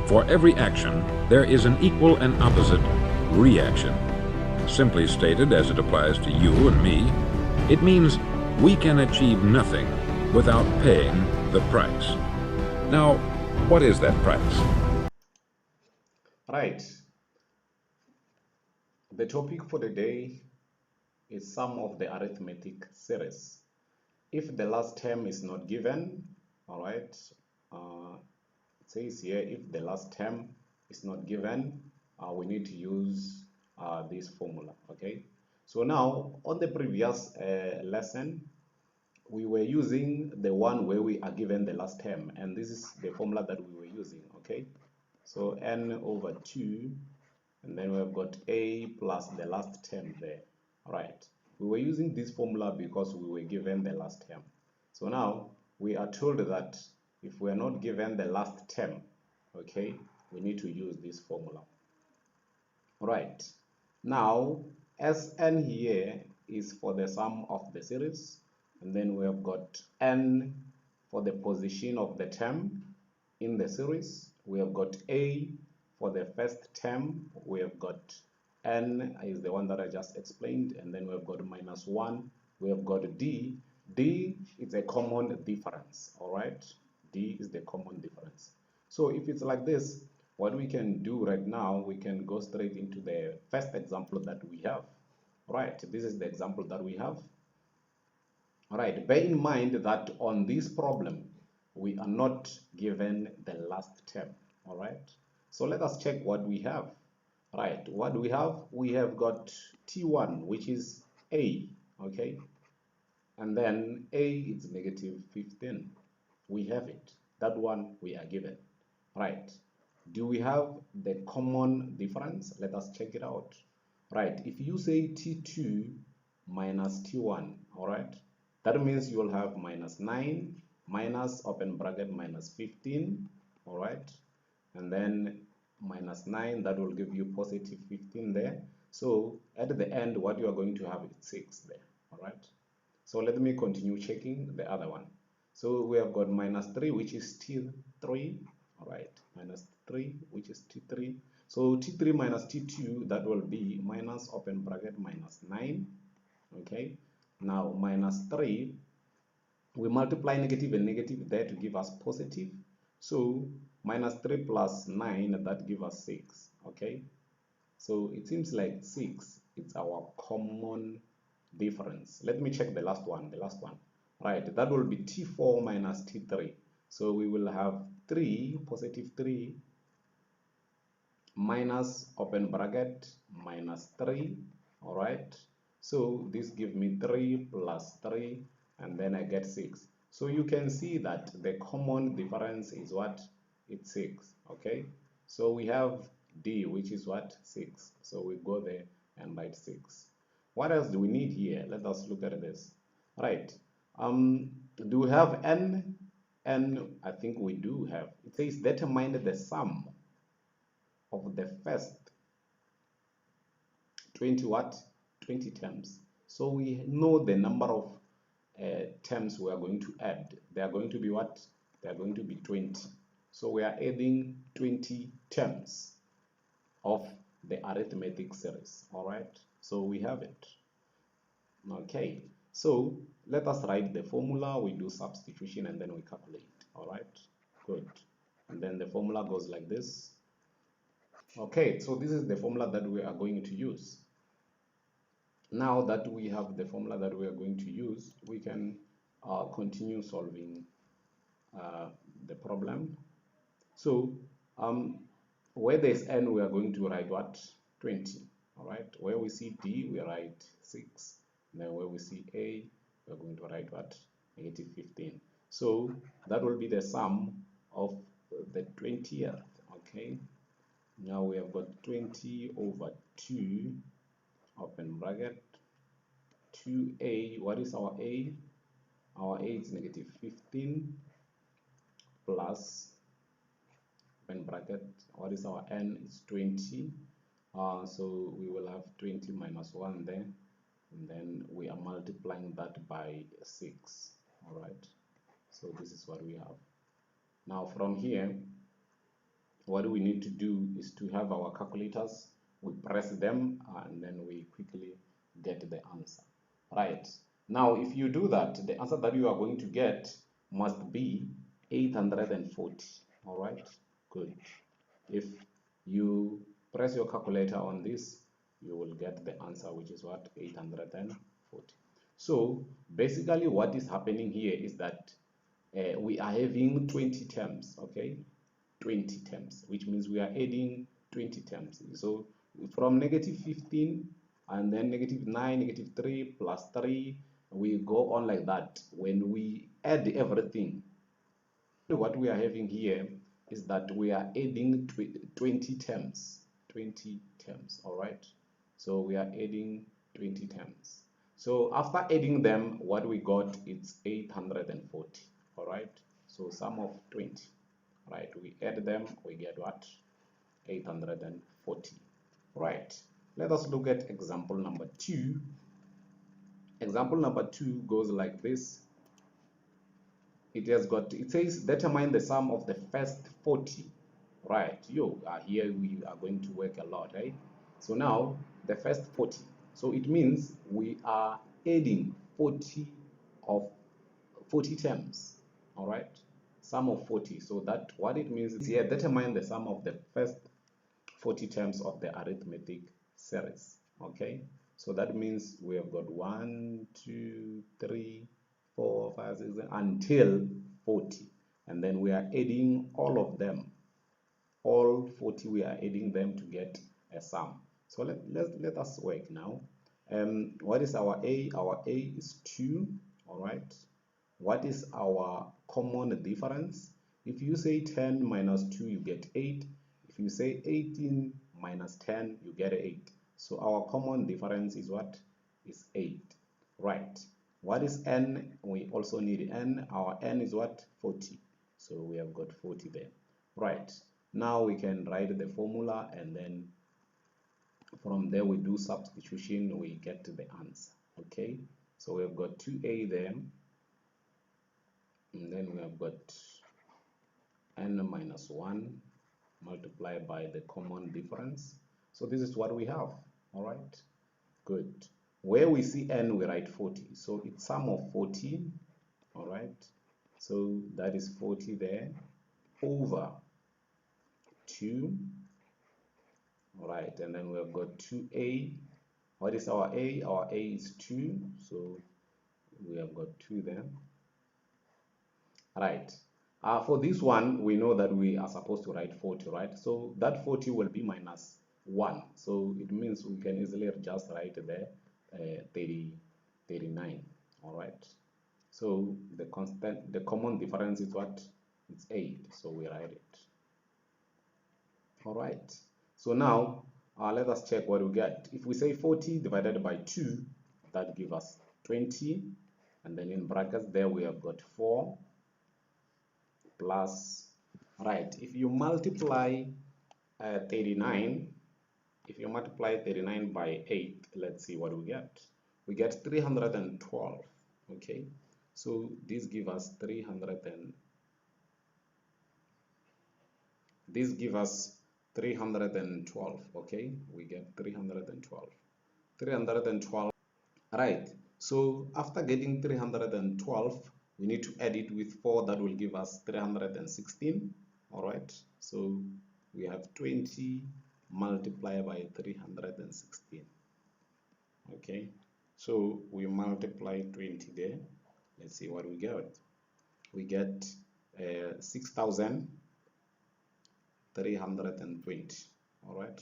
For every action, there is an equal and opposite reaction. Simply stated, as it applies to you and me, it means we can achieve nothing without paying the price. Now, what is that price? Right. The topic for the day is sum of the arithmetic series. If the last term is not given, all right, it says here if the last term is not given, we need to use this formula, okay? So now, on the previous lesson, we were using the one where we are given the last term, and this is the formula that we were using, okay? So n over 2, and then we have got a plus the last term there. All right, we were using this formula because we were given the last term. So now we are told that if we are not given the last term, okay, we need to use this formula. All right, now Sn here is for the sum of the series, and then we have got n for the position of the term in the series. We have got a for the first term. We have got n is the one that I just explained, and then we have got -1. We have got d. D is a common difference. All right, d is the common difference. So if it's like this, what we can do right now, we can go straight into the first example that we have. Right, this is the example that we have. All right, bear in mind that on this problem, we are not given the last term. All right, so let us check what we have. Right, what do we have? We have got T1, which is A, okay? And then A is -15. We have it. That one we are given. Right. Do we have the common difference? Let us check it out. Right. If you say T2 minus T1, all right, that means you will have -9 minus open bracket -15, all right, and then -9, that will give you +15 there. So at the end, what you are going to have is 6 there, all right. So let me continue checking the other one. So we have got -3, which is T3, all right, -3, which is T3. So T3 minus T2, that will be minus open bracket -9, okay. Now -3, we multiply negative and negative there to give us positive. So -3 plus 9, that gives us 6, okay. So it seems like 6 is our common difference. Let me check the last one, Right, that will be T4 minus T3. So we will have 3, +3, minus open bracket -3, all right. So this gives me 3 plus 3, and then I get 6. So you can see that the common difference is what? It's 6, okay. So we have D, which is what? 6. So we go there and write 6. What else do we need here? Let us look at this. Right. Do we have N? N, I think we do have. It says determine the sum of the first 20 what? 20 terms. So we know the number of terms we are going to add. They are going to be what? They are going to be 20. So we are adding 20 terms of the arithmetic series. All right. So we have it. Okay. So let us write the formula. We do substitution and then we calculate. All right. Good. And then the formula goes like this. Okay. So this is the formula that we are going to use. Now that we have the formula that we are going to use, we can continue solving the problem. So where there's n, we are going to write what? 20. All right. Where we see d, we write 6. And then where we see a, we are going to write what? -15. So that will be the sum of the 20th. Okay. Now we have got 20 over 2, open bracket, 2a. What is our a? Our a is -15 plus, open bracket, what is our n? It's 20. So we will have 20 minus 1 there, and then we are multiplying that by 6. All right. So this is what we have. Now from here, what we need to do is to have our calculators, we press them, and then we quickly get the answer. Right, now if you do that, the answer that you are going to get must be 840. All right, good. If you press your calculator on this, you will get the answer, which is what? 840. So basically what is happening here is that we are having 20 terms, okay? 20 terms, which means we are adding 20 terms. So from -15 and then -9, -3 plus 3, we go on like that. When we add everything, what we are having here is that we are adding 20 terms. 20 terms, all right? So we are adding 20 terms. So after adding them, what we got is 840, all right? So sum of 20, right? We add them, we get what? 840, right? Let us look at example number 2. Example number 2 goes like this. It says determine the sum of the first 40, right? Here we are going to work a lot, right? So now the first 40, so it means we are adding 40 terms, all right? Sum of 40. So that what it means is here, determine the sum of the first 40 terms of the arithmetic series, okay? So that means we have got 1, 2, 3, 4, 5, 6 until 40, and then we are adding all of them, all 40, we are adding them to get a sum. So let us work now. What is our a? Our a is 2, all right? What is our common difference? If you say 10 minus 2, you get 8. If you say 18 minus 10, you get 8. So our common difference is what? Is 8, right? What is n? We also need n. Our n is what? 40. So we have got 40 there, right? Now we can write the formula, and then from there we do substitution, we get the answer, okay? So we have got 2a there, and then we have got n minus 1 multiplied by the common difference. So this is what we have, all right? Good. Where we see n, we write 40. So it's sum of 40, all right? So that is 40 there, over 2, all right? And then we have got 2a. What is our a? Our a is 2, so we have got 2 there. Right. For this one, we know that we are supposed to write 40, right? So that 40 will be minus 1. So it means we can easily just write there 39, all right? So the common difference is what? It's 8, so we write it. All right. So now, let us check what we get. If we say 40 divided by 2, that gives us 20. And then in brackets there, we have got 4 plus, right, if you multiply 39, if you multiply 39 by 8, let's see what we get. We get 312, okay? So this gives us 312, okay? We get 312, right? So after getting 312, we need to add it with 4, that will give us 316, all right? So we have 20 multiplied by 316, okay? So we multiply 20 there. Let's see what we get. We get 6,320, all right?